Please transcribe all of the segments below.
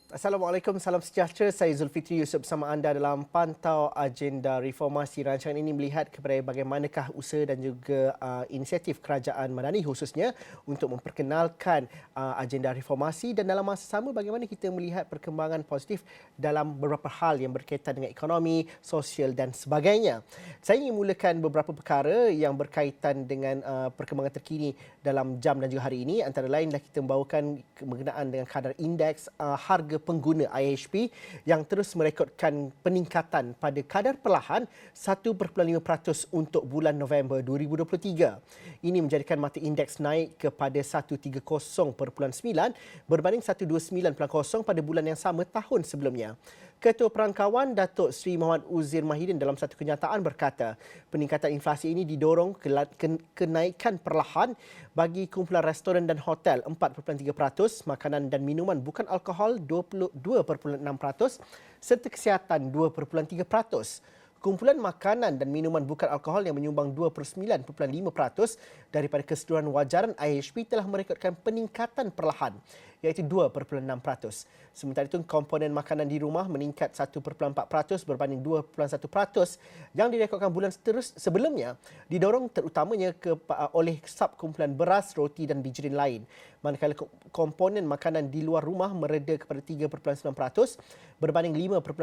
Assalamualaikum, salam sejahtera. Saya Zulfitri Yusof bersama anda dalam Pantau Agenda Reformasi. Rancangan ini melihat kepada bagaimanakah usaha dan juga inisiatif kerajaan Madani khususnya untuk memperkenalkan agenda reformasi, dan dalam masa sama bagaimana kita melihat perkembangan positif dalam beberapa hal yang berkaitan dengan ekonomi, sosial dan sebagainya. Saya ingin mulakan beberapa perkara yang berkaitan dengan perkembangan terkini dalam jam dan juga hari ini. Antara lainlah kita membawakan berkenaan dengan kadar indeks harga pengguna IHP yang terus merekodkan peningkatan pada kadar perlahan 1.5% untuk bulan November 2023. Ini menjadikan mata indeks naik kepada 130.9 berbanding 129.0 pada bulan yang sama tahun sebelumnya. Ketua Perangkawan Datuk Seri Muhammad Uzir Mahidin dalam satu kenyataan berkata, peningkatan inflasi ini didorong kenaikan perlahan bagi kumpulan restoran dan hotel 4.3%, makanan dan minuman bukan alkohol 22.6% serta kesihatan 2.3%. Kumpulan makanan dan minuman bukan alkohol yang menyumbang 29.5% daripada keseluruhan wajaran IHP telah merekodkan peningkatan perlahan iaitu 2.6%. Sementara itu, komponen makanan di rumah meningkat 1.4% berbanding 2.1% yang direkodkan bulan sebelumnya, didorong terutamanya oleh subkumpulan beras, roti dan bijirin lain. Manakala komponen makanan di luar rumah mereda kepada 3.9% berbanding 5.6%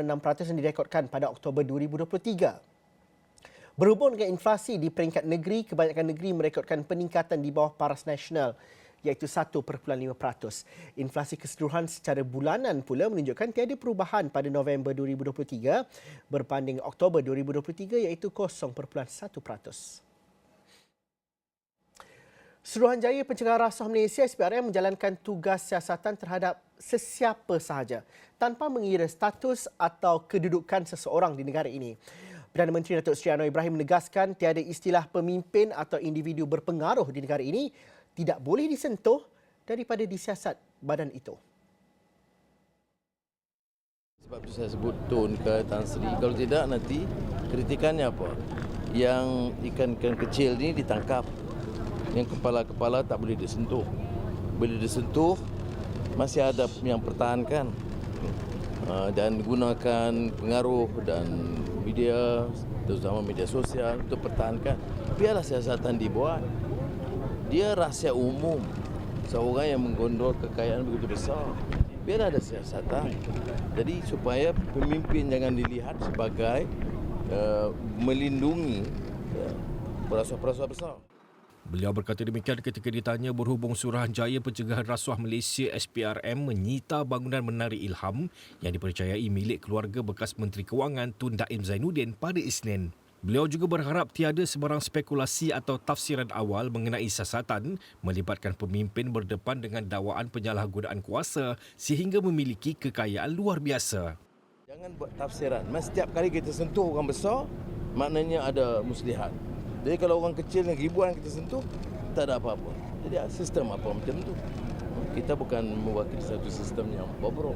yang direkodkan pada Oktober 2023. Berhubung dengan inflasi di peringkat negeri, kebanyakan negeri merekodkan peningkatan di bawah paras nasional iaitu 1.5%. Inflasi keseluruhan secara bulanan pula menunjukkan tiada perubahan pada November 2023 berbanding Oktober 2023 iaitu 0.1%. Suruhanjaya Pencegahan Rasuah Malaysia SPRM menjalankan tugas siasatan terhadap sesiapa sahaja tanpa mengira status atau kedudukan seseorang di negara ini. Perdana Menteri Datuk Seri Anwar Ibrahim menegaskan tiada istilah pemimpin atau individu berpengaruh di negara ini tidak boleh disentuh daripada disiasat badan itu. Sebab itu saya sebut Tun ke Tan Sri. Kalau tidak nanti kritikannya apa? Yang ikan-ikan kecil ni ditangkap. Yang kepala-kepala tak boleh disentuh. Bila disentuh masih ada yang pertahankan. Dan gunakan pengaruh dan media, terutama media sosial untuk pertahankan. Biarlah siasatan dibuat. Dia rahsia umum. Seorang yang menggondol kekayaan begitu besar. Biar ada siasatan. Jadi supaya pemimpin jangan dilihat sebagai melindungi perasuah-perasuah besar. Beliau berkata demikian ketika ditanya berhubung Suruhanjaya Pencegahan Rasuah Malaysia SPRM menyita bangunan Menari Ilham yang dipercayai milik keluarga bekas Menteri Kewangan Tun Daim Zainuddin pada Isnin. Beliau juga berharap tiada sebarang spekulasi atau tafsiran awal mengenai siasatan melibatkan pemimpin berdepan dengan dakwaan penyalahgunaan kuasa sehingga memiliki kekayaan luar biasa. Jangan buat tafsiran. Setiap kali kita sentuh orang besar, maknanya ada muslihat. Jadi kalau orang kecil yang ribuan kita sentuh, tak ada apa-apa. Jadi sistem apa macam tu. Kita bukan mewakili satu sistem yang bobrok.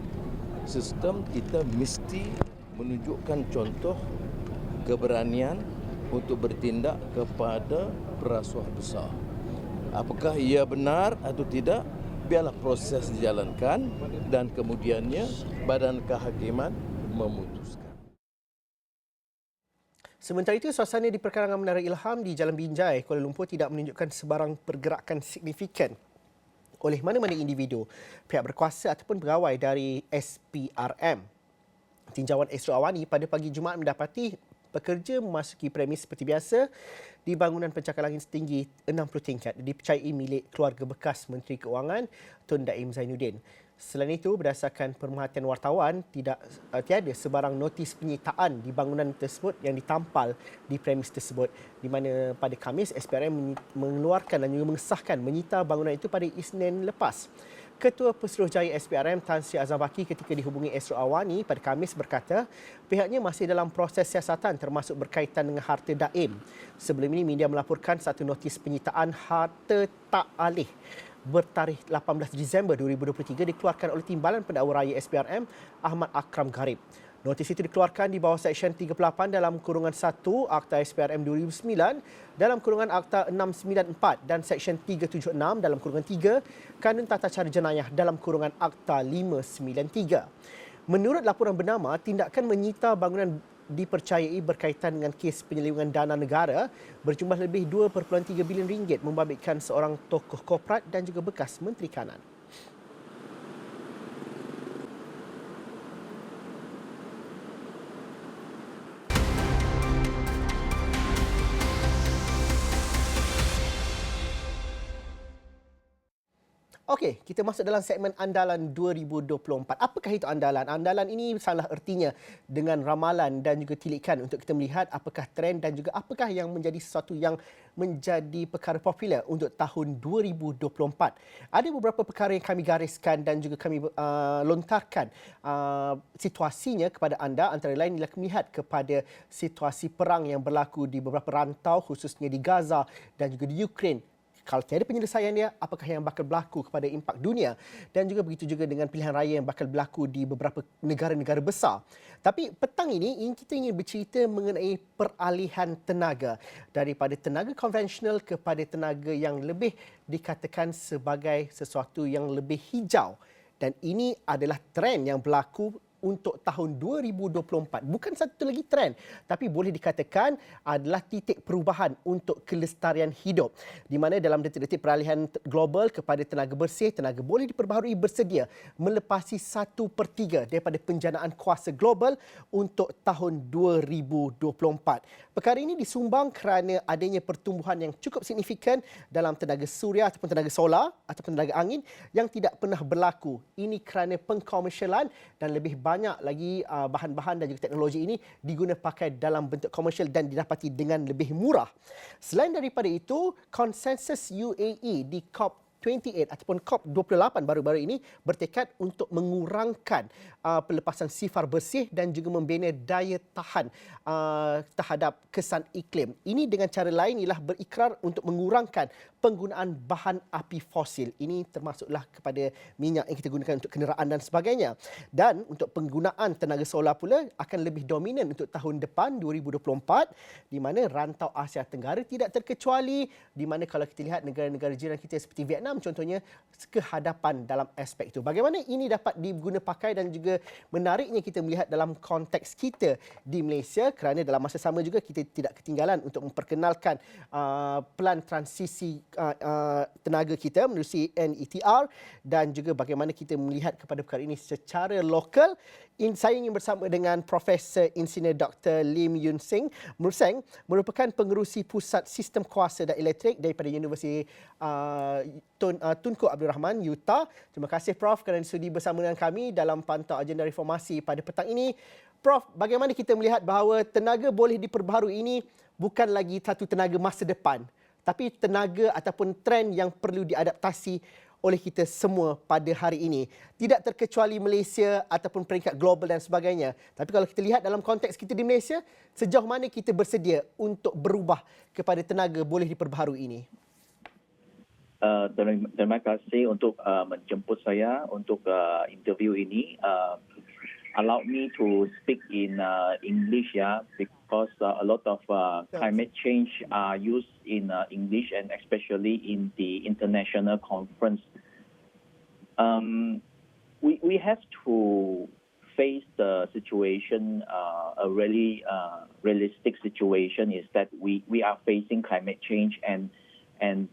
Sistem kita mesti menunjukkan contoh keberanian untuk bertindak kepada perasuah besar. Apakah ia benar atau tidak, biarlah proses dijalankan dan kemudiannya Badan Kehakiman memutuskan. Sementara itu, suasana di perkarangan Menara Ilham di Jalan Binjai, Kuala Lumpur tidak menunjukkan sebarang pergerakan signifikan oleh mana-mana individu, pihak berkuasa ataupun pegawai dari SPRM. Tinjauan Esok Awani pada pagi Jumaat mendapati pekerja memasuki premis seperti biasa di bangunan pencakar langit setinggi 60 tingkat dipercayai milik keluarga bekas Menteri Keuangan Tun Daim Zainuddin. Selain itu, berdasarkan pemerhatian wartawan, tiada sebarang notis penyitaan di bangunan tersebut yang ditampal di premis tersebut, di mana pada Khamis SPRM mengeluarkan dan juga mengesahkan menyita bangunan itu pada Isnin lepas. Ketua Pesuruhjaya SPRM Tan Sri Azam Baki ketika dihubungi Esok Awani pada Khamis berkata pihaknya masih dalam proses siasatan termasuk berkaitan dengan harta Daim. Sebelum ini media melaporkan satu notis penyitaan harta tak alih bertarikh 18 Disember 2023 dikeluarkan oleh Timbalan Pendakwa Raya SPRM Ahmad Akram Garib. Notis itu dikeluarkan di bawah Seksyen 38 dalam kurungan 1 Akta SPRM 2009 dalam kurungan Akta 694 dan Seksyen 376 dalam kurungan 3 Kanun Tata Cara Jenayah dalam kurungan Akta 593. Menurut laporan bernama, tindakan menyita bangunan dipercayai berkaitan dengan kes penyelewengan dana negara berjumlah lebih 2.3 bilion ringgit membabitkan seorang tokoh korporat dan juga bekas Menteri Kanan. Okey, kita masuk dalam segmen Andalan 2024. Apakah itu Andalan? Andalan ini salah ertinya dengan ramalan dan juga tilikan untuk kita melihat apakah trend dan juga apakah yang menjadi sesuatu yang menjadi perkara popular untuk tahun 2024. Ada beberapa perkara yang kami gariskan dan juga kami lontarkan situasinya kepada anda. Antara lain ialah melihat kepada situasi perang yang berlaku di beberapa rantau khususnya di Gaza dan juga di Ukraine. Kalau tiada penyelesaian dia, apakah yang bakal berlaku kepada impak dunia? Dan juga begitu juga dengan pilihan raya yang bakal berlaku di beberapa negara-negara besar. Tapi petang ini kita ingin bercerita mengenai peralihan tenaga daripada tenaga konvensional kepada tenaga yang lebih dikatakan sebagai sesuatu yang lebih hijau. Dan ini adalah trend yang berlaku untuk tahun 2024. Bukan satu lagi trend, tapi boleh dikatakan adalah titik perubahan untuk kelestarian hidup. Di mana dalam detik-detik peralihan global kepada tenaga bersih, tenaga boleh diperbaharui bersedia melepasi 1/3 daripada penjanaan kuasa global untuk tahun 2024. Perkara ini disumbang kerana adanya pertumbuhan yang cukup signifikan dalam tenaga suria ataupun tenaga solar ataupun tenaga angin yang tidak pernah berlaku. Ini kerana pengkomersialan dan lebih banyak lagi bahan-bahan dan juga teknologi ini diguna pakai dalam bentuk komersial dan didapati dengan lebih murah. Selain daripada itu, konsensus UAE di COP28 ataupun COP28 baru-baru ini bertekad untuk mengurangkan pelepasan sifar bersih dan juga membina daya tahan terhadap kesan iklim. Ini dengan cara lain ialah berikrar untuk mengurangkan penggunaan bahan api fosil. Ini termasuklah kepada minyak yang kita gunakan untuk kenderaan dan sebagainya. Dan untuk penggunaan tenaga solar pula akan lebih dominan untuk tahun depan 2024 di mana rantau Asia Tenggara tidak terkecuali, di mana kalau kita lihat negara-negara jiran kita seperti Vietnam contohnya kehadapan dalam aspek itu. Bagaimana ini dapat diguna pakai dan juga menariknya kita melihat dalam konteks kita di Malaysia kerana dalam masa sama juga kita tidak ketinggalan untuk memperkenalkan pelan transisi tenaga kita menerusi NETR dan juga bagaimana kita melihat kepada perkara ini secara lokal. Saya ingin bersama dengan Profesor Insinyur Dr. Lim Yun Seng merupakan pengerusi Pusat Sistem Kuasa dan Elektrik daripada Universiti Tunku Abdul Rahman, Utah. Terima kasih Prof kerana sudi bersama dengan kami dalam Pantau Agenda Reformasi pada petang ini. Prof, bagaimana kita melihat bahawa tenaga boleh diperbaharui ini bukan lagi satu tenaga masa depan, tapi tenaga ataupun trend yang perlu diadaptasi oleh kita semua pada hari ini. Tidak terkecuali Malaysia ataupun peringkat global dan sebagainya. Tapi kalau kita lihat dalam konteks kita di Malaysia, sejauh mana kita bersedia untuk berubah kepada tenaga boleh diperbaharui ini? Terima kasih untuk menjemput saya untuk interview ini. Allow me to speak in English, because a lot of climate change are used in English and especially in the international conference. We have to face the situation. A really realistic situation is that we are facing climate change and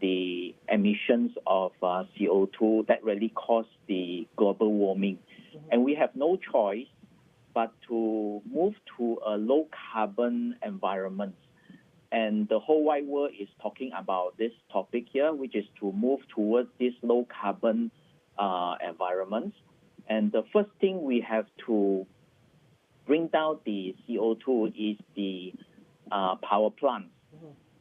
the emissions of CO2 that really cause the global warming. And we have no choice but to move to a low carbon environment. And the whole wide world is talking about this topic here, which is to move towards this low carbon environment. And the first thing we have to bring down the CO2 is the power plants,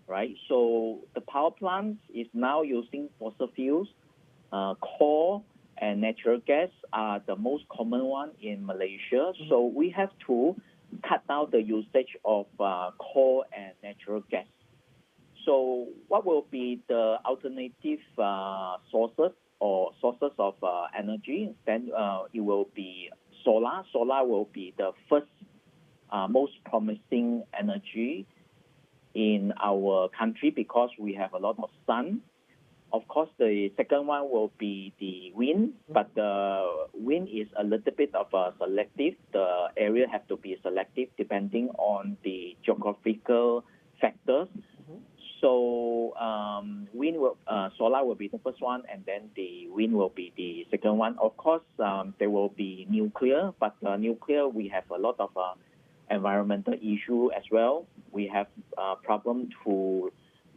right? So the power plants is now using fossil fuels, coal, and natural gas are the most common one in Malaysia. So we have to cut down the usage of coal and natural gas. So what will be the alternative sources of energy? Then it will be solar. Solar will be the first most promising energy in our country because we have a lot of sun. Of course, the second one will be the wind, but the wind is a little bit of a selective. The area have to be selective depending on the geographical factors. So solar will be the first one, and then the wind will be the second one. Of course, there will be nuclear, but nuclear we have a lot of environmental issue as well. We have problem to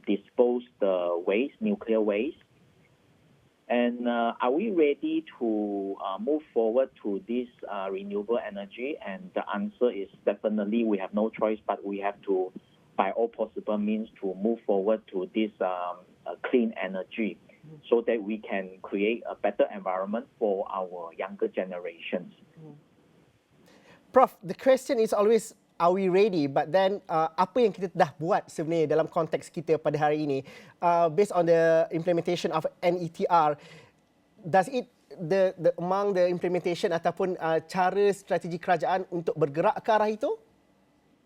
dispose the waste, nuclear waste. And are we ready to move forward to this renewable energy? And the answer is definitely we have no choice, but we have to, by all possible means, to move forward to this clean energy so that we can create a better environment for our younger generations. Prof, the question is always, are we ready? But then, apa yang kita dah buat sebenarnya dalam konteks kita pada hari ini, based on the implementation of NETR, does it among the implementation ataupun cara strategi kerajaan untuk bergerak ke arah itu?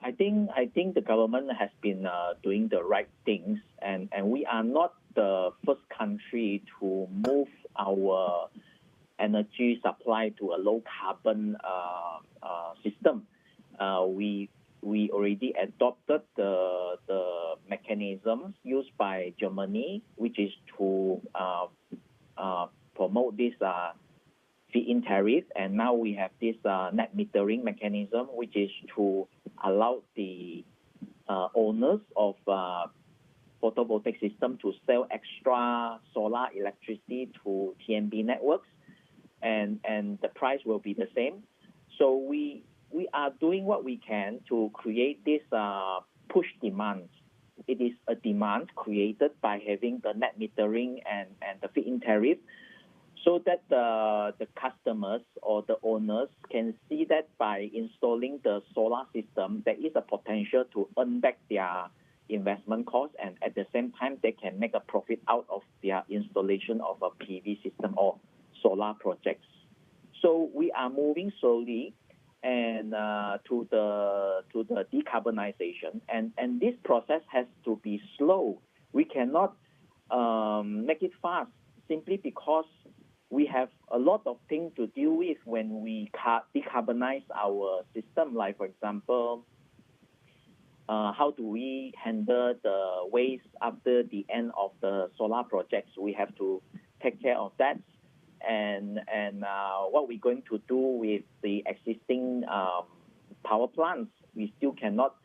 I think the government has been doing the right things, and we are not the first country to move our energy supply to a low carbon system. We already adopted the mechanisms used by Germany, which is to promote this feed-in tariff, and now we have this net metering mechanism, which is to allow the owners of photovoltaic system to sell extra solar electricity to TNB networks, and the price will be the same. So we are doing what we can to create this push demand. It is a demand created by having the net metering and the feed-in tariff, so that the customers or the owners can see that by installing the solar system, there is a potential to earn back their investment cost, and at the same time, they can make a profit out of their installation of a PV system or solar projects. So we are moving slowly and to the decarbonization, and this process has to be slow. We cannot make it fast simply because we have a lot of things to deal with when we decarbonize our system. Like, for example, how do we handle the waste after the end of the solar projects? We have to take care of that. And what we're going to do with the existing power plants, we still cannot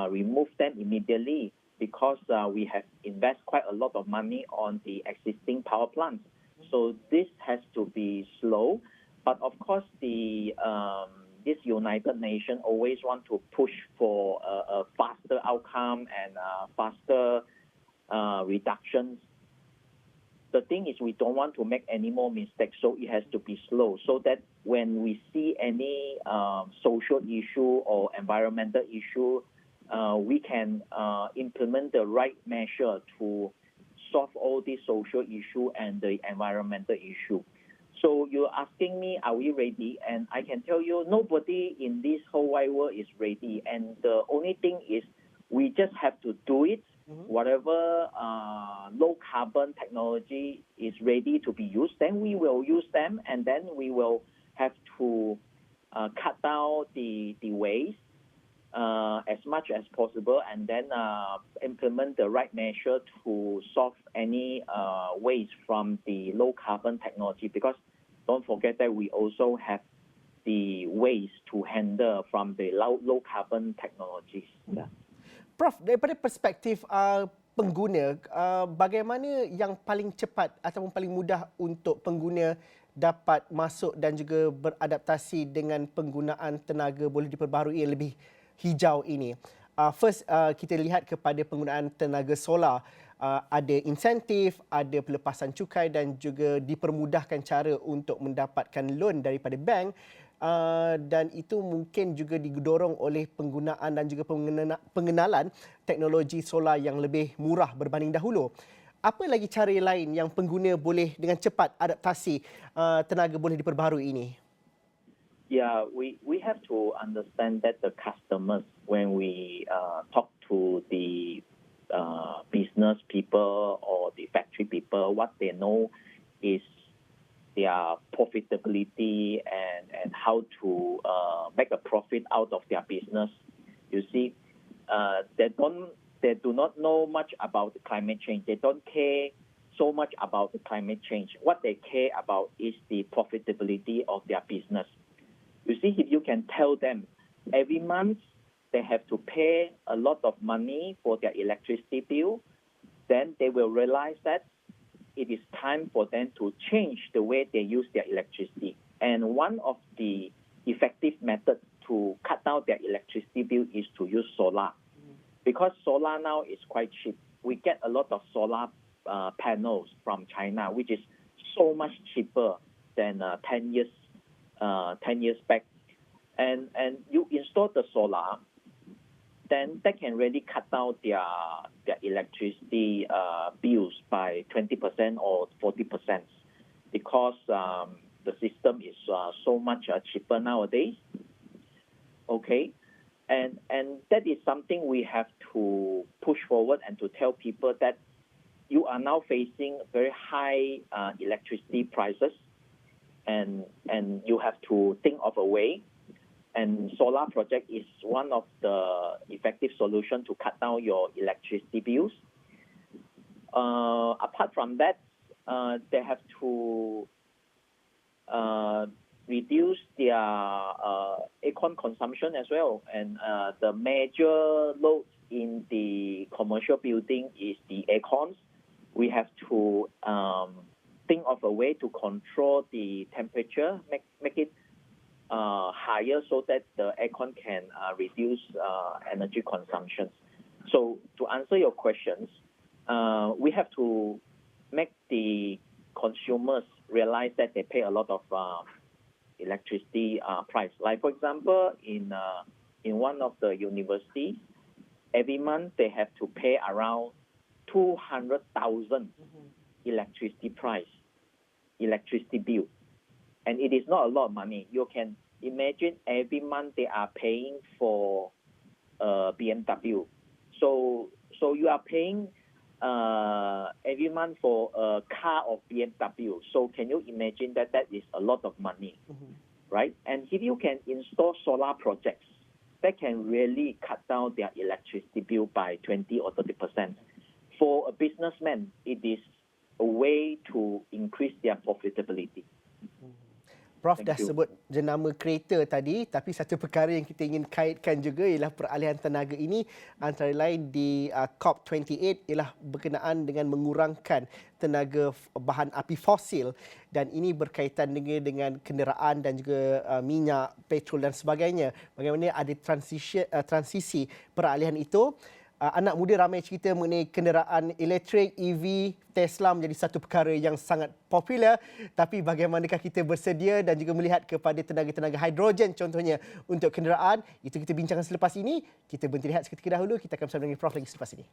remove them immediately because we have invested quite a lot of money on the existing power plants. So this has to be slow, but of course this United Nations always want to push for a faster outcome and faster reductions. The thing is we don't want to make any more mistakes, so it has to be slow, so that when we see any social issue or environmental issue, we can implement the right measure to solve all the social issue and the environmental issue. So you're asking me, are we ready? And I can tell you, nobody in this whole wide world is ready. And the only thing is we just have to do it. Whatever low carbon technology is ready to be used, then we will use them, and then we will have to cut down the waste as much as possible, and then implement the right measure to solve any waste from the low carbon technology, because don't forget that we also have the waste to handle from the low carbon technologies. Yeah. Prof, daripada perspektif pengguna, bagaimana yang paling cepat ataupun paling mudah untuk pengguna dapat masuk dan juga beradaptasi dengan penggunaan tenaga boleh diperbaharui yang lebih hijau ini? First, kita lihat kepada penggunaan tenaga solar. Ada insentif, ada pelepasan cukai dan juga dipermudahkan cara untuk mendapatkan loan daripada bank. Dan itu mungkin juga didorong oleh penggunaan dan juga pengenalan teknologi solar yang lebih murah berbanding dahulu. Apa lagi cara lain yang pengguna boleh dengan cepat adaptasi tenaga boleh diperbaharui ini? Yeah, we have to understand that the customers, when we talk to the business people or the factory people, what they know is their profitability and how to make a profit out of their business. You see, they do not know much about the climate change. They don't care so much about the climate change. What they care about is the profitability of their business. You see, if you can tell them every month they have to pay a lot of money for their electricity bill, then they will realize that it is time for them to change the way they use their electricity. And one of the effective methods to cut down their electricity bill is to use solar. Because solar now is quite cheap. We get a lot of solar panels from China, which is so much cheaper than 10 years back. And you install the solar, then that can really cut down their electricity bills by 20% or 40% because the system is so much cheaper nowadays. Okay, and that is something we have to push forward and to tell people that you are now facing very high electricity prices, and you have to think of a way. And solar project is one of the effective solutions to cut down your electricity bills. Apart from that, they have to reduce their aircon consumption as well. And the major load in the commercial building is the aircons. We have to think of a way to control the temperature, make it higher so that the aircon can reduce energy consumption. So to answer your questions, we have to make the consumers realize that they pay a lot of electricity price. Like for example, in one of the universities, every month they have to pay around 200,000 electricity bill. And it is not a lot of money. You can imagine every month they are paying for BMW. So you are paying every month for a car of BMW. So can you imagine that is a lot of money, right? And if you can install solar projects, that can really cut down their electricity bill by 20 or 30%. For a businessman, it is a way to increase their profitability. Prof dah sebut jenama kereta tadi, tapi satu perkara yang kita ingin kaitkan juga ialah peralihan tenaga ini antara lain di COP28 ialah berkenaan dengan mengurangkan tenaga bahan api fosil, dan ini berkaitan dengan kenderaan dan juga minyak, petrol dan sebagainya. Bagaimana ada transisi peralihan itu. Anak muda ramai cerita mengenai kenderaan elektrik, EV, Tesla menjadi satu perkara yang sangat popular. Tapi bagaimanakah kita bersedia dan juga melihat kepada tenaga-tenaga hidrogen contohnya untuk kenderaan. Itu kita bincangkan selepas ini. Kita berhenti lihat seketika dahulu. Kita akan bersama dengan Prof lagi selepas ini.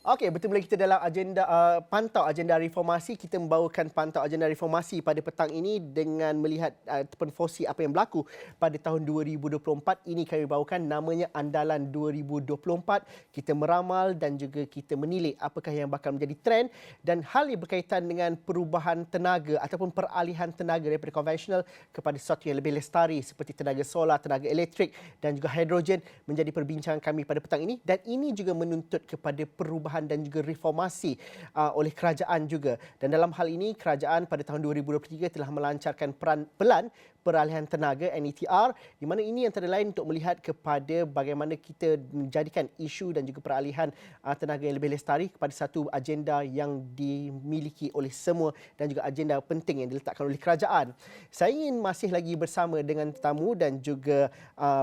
Okey, bertemu lagi kita dalam agenda Pantau Agenda Reformasi. Kita membawakan Pantau Agenda Reformasi pada petang ini dengan melihat ataupun fosi apa yang berlaku pada tahun 2024. Ini kami bawakan namanya Andalan 2024. Kita meramal dan juga kita menilik apakah yang bakal menjadi trend dan hal yang berkaitan dengan perubahan tenaga ataupun peralihan tenaga daripada konvensional kepada sesuatu yang lebih lestari seperti tenaga solar, tenaga elektrik dan juga hidrogen menjadi perbincangan kami pada petang ini, dan ini juga menuntut kepada perubahan dan juga reformasi oleh kerajaan juga. Dan dalam hal ini, kerajaan pada tahun 2023 telah melancarkan pelan peralihan tenaga NETR, di mana ini antara lain untuk melihat kepada bagaimana kita menjadikan isu dan juga peralihan tenaga yang lebih lestari kepada satu agenda yang dimiliki oleh semua dan juga agenda penting yang diletakkan oleh kerajaan. Saya ingin masih lagi bersama dengan tetamu dan juga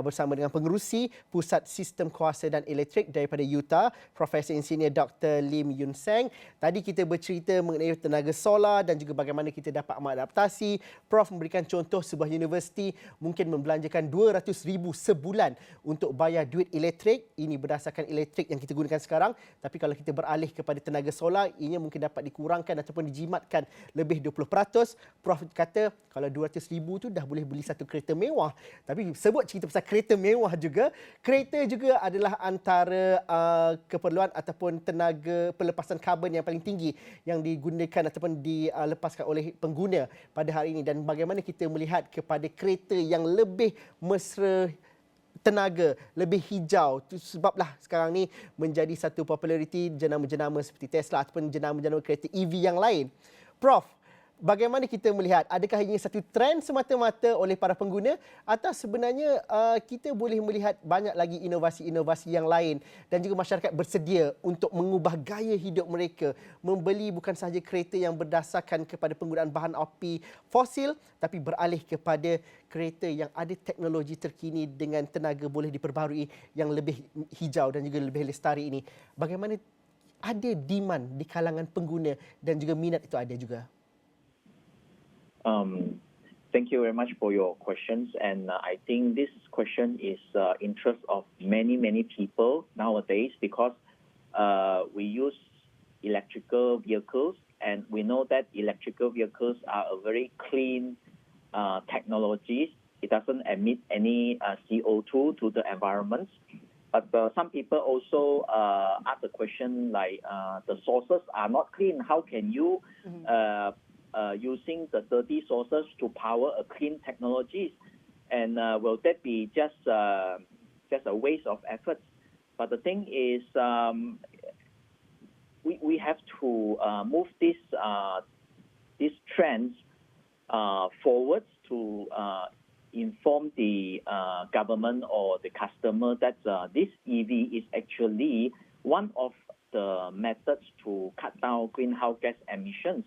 bersama dengan pengerusi Pusat Sistem Kuasa dan Elektrik daripada UTA, Profesor Insinyur Dr. Lim Yun Seng. Tadi kita bercerita mengenai tenaga solar dan juga bagaimana kita dapat mengadaptasi. Prof memberikan contoh sebuah universiti mungkin membelanjakan 200,000 sebulan untuk bayar duit elektrik. Ini berdasarkan elektrik yang kita gunakan sekarang. Tapi kalau kita beralih kepada tenaga solar, ianya mungkin dapat dikurangkan ataupun dijimatkan lebih 20%. Prof kata kalau 200,000 tu dah boleh beli satu kereta mewah. Tapi sebut cerita pasal kereta mewah juga, kereta juga adalah antara keperluan ataupun tenaga pelepasan karbon yang paling tinggi yang digunakan ataupun dilepaskan oleh pengguna pada hari ini. Dan bagaimana kita melihat kepada kereta yang lebih mesra tenaga, lebih hijau. Itu sebablah sekarang ni menjadi satu populariti jenama-jenama seperti Tesla ataupun jenama-jenama kereta EV yang lain. Prof, bagaimana kita melihat, adakah ini satu trend semata-mata oleh para pengguna atau sebenarnya kita boleh melihat banyak lagi inovasi-inovasi yang lain dan juga masyarakat bersedia untuk mengubah gaya hidup mereka, membeli bukan sahaja kereta yang berdasarkan kepada penggunaan bahan api fosil tapi beralih kepada kereta yang ada teknologi terkini dengan tenaga boleh diperbaharui yang lebih hijau dan juga lebih lestari ini. Bagaimana ada demand di kalangan pengguna dan juga minat itu ada juga? Thank you very much for your questions, and I think this question is interest of many people nowadays because we use electrical vehicles, and we know that electrical vehicles are a very clean technology. It doesn't emit any CO2 to the environment. But some people also ask the question like the sources are not clean. How can you using the dirty sources to power a clean technologies, and will that be just a waste of effort? But the thing is, we have to move these trends forward to inform the government or the customer that this EV is actually one of the methods to cut down greenhouse gas emissions.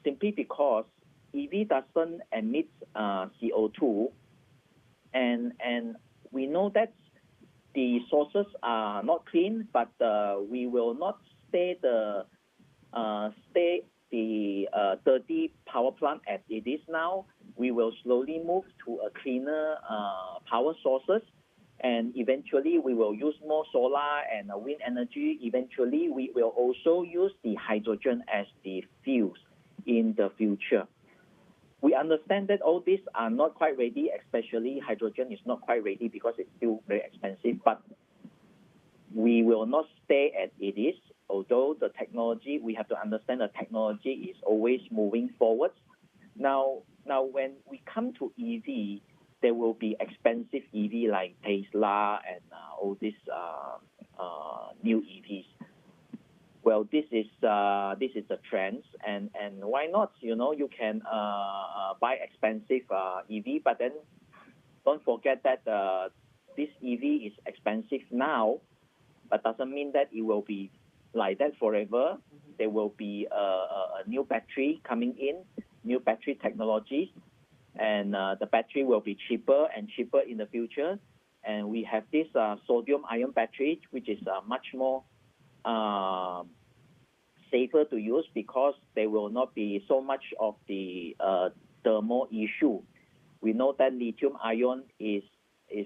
Simply because EV doesn't emit CO2, and we know that the sources are not clean, but we will not stay the dirty power plant as it is now. We will slowly move to a cleaner power sources, and eventually we will use more solar and wind energy. Eventually we will also use the hydrogen as the fuels in the future. We understand that all these are not quite ready, especially hydrogen is not quite ready because it's still very expensive, but we will not stay as it is. Although the technology, we have to understand the technology is always moving forward. Now when we come to EV, there will be expensive EV like Tesla and all these new EVs. Well, this is the trend, and why not? You know, you can buy expensive EV, but then don't forget that this EV is expensive now, but doesn't mean that it will be like that forever. There will be a new battery coming in, new battery technologies, and the battery will be cheaper and cheaper in the future. And we have this sodium-ion battery, which is much more safer to use because there will not be so much of the thermal issue. We know that lithium-ion is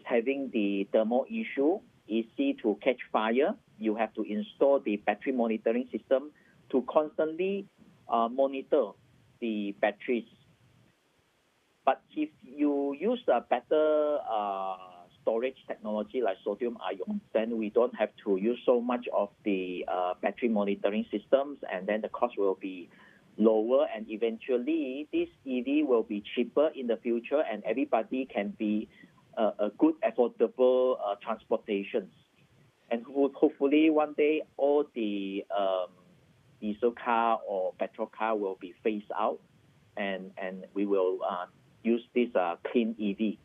having the thermal issue, easy to catch fire. You have to install the battery monitoring system to constantly monitor the batteries. But if you use a better storage technology like sodium-ion, then we don't have to use so much of the battery monitoring systems, and then the cost will be lower, and eventually this EV will be cheaper in the future, and everybody can be a good, affordable transportations. And hopefully one day all the diesel car or petrol car will be phased out, and we will use this clean EV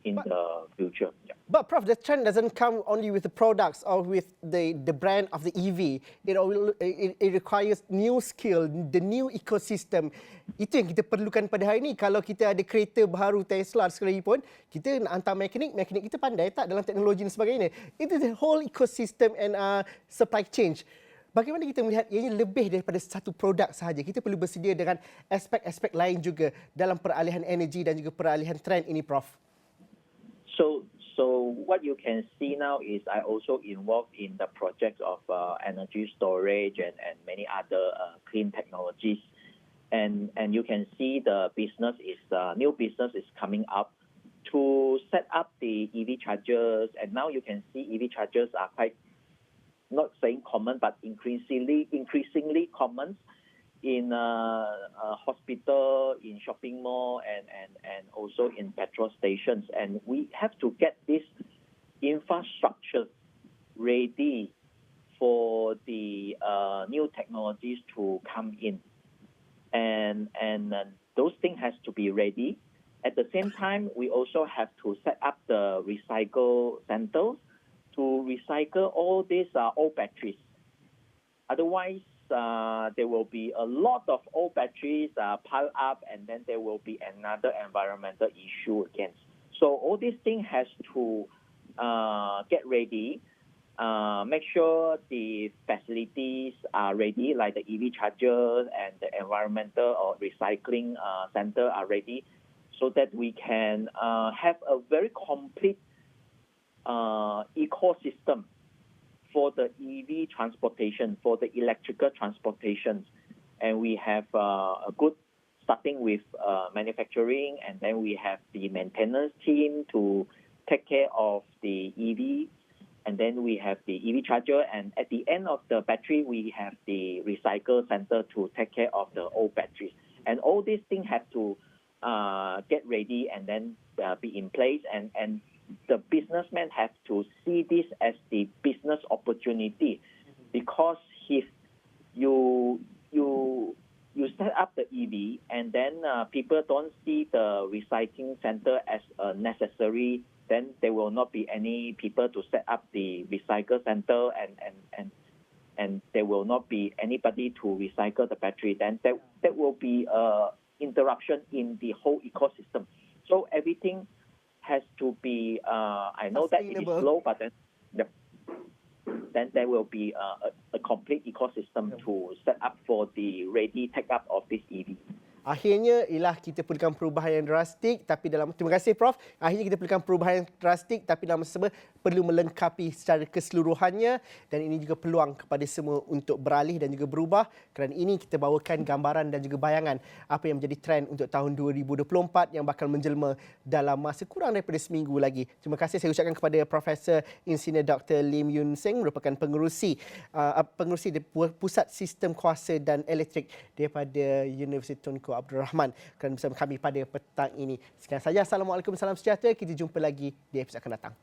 in the future. Yeah. But Prof, the trend doesn't come only with the products or with the brand of the EV. It requires new skill, the new ecosystem. Itu yang kita perlukan pada hari ini. Kalau kita ada kereta baru Tesla sekalipun, kita nak hantar mekanik kita pandai tak dalam teknologi dan sebagainya. It is the whole ecosystem and supply chain. Bagaimana kita melihat ianya lebih daripada satu produk sahaja? Kita perlu bersedia dengan aspek-aspek lain juga dalam peralihan energi dan juga peralihan trend ini, Prof. So what you can see now is I also involved in the projects of energy storage and many other clean technologies. And you can see the business is new business is coming up to set up the EV chargers. And now you can see EV chargers are quite, not saying common, but increasingly common in hospital, in shopping mall, and also in petrol stations. And we have to get this infrastructure ready for the new technologies to come in. And those things has to be ready. At the same time, we also have to set up the recycle centers to recycle all these old batteries. Otherwise, there will be a lot of old batteries piled up, and then there will be another environmental issue again. So all these things has to get ready, make sure the facilities are ready, like the EV chargers and the environmental or recycling center are ready, so that we can have a very complete ecosystem for the EV transportation, for the electrical transportation. And we have a good, starting with manufacturing, and then we have the maintenance team to take care of the EV, and then we have the EV charger, and at the end of the battery, we have the recycle center to take care of the old batteries. And all these things have to get ready and then be in place, and the businessmen have to see this as the business opportunity, because if you set up the EV and then people don't see the recycling center as necessary, then there will not be any people to set up the recycle center, and there will not be anybody to recycle the battery. Then that will be interruption in the whole ecosystem. So everything has to be, I know that it is slow, but then there will be a complete ecosystem to set up for the ready take-up of this EV. Akhirnya ialah kita perlukan perubahan yang drastik, tapi terima kasih Prof. Akhirnya kita perlukan perubahan yang drastik, tapi dalam masa sama perlu melengkapi secara keseluruhannya, dan ini juga peluang kepada semua untuk beralih dan juga berubah. Kerana ini kita bawakan gambaran dan juga bayangan apa yang menjadi trend untuk tahun 2024 yang bakal menjelma dalam masa kurang daripada seminggu lagi. Terima kasih saya ucapkan kepada Profesor Insinyur Dr. Lim Yun Seng, merupakan pengerusi di Pusat Sistem Kuasa dan Elektrik daripada Universiti Tunku Abdul Rahman kerana bersama kami pada petang ini. Sekian saja. Assalamualaikum, salam sejahtera. Kita jumpa lagi di episod akan datang.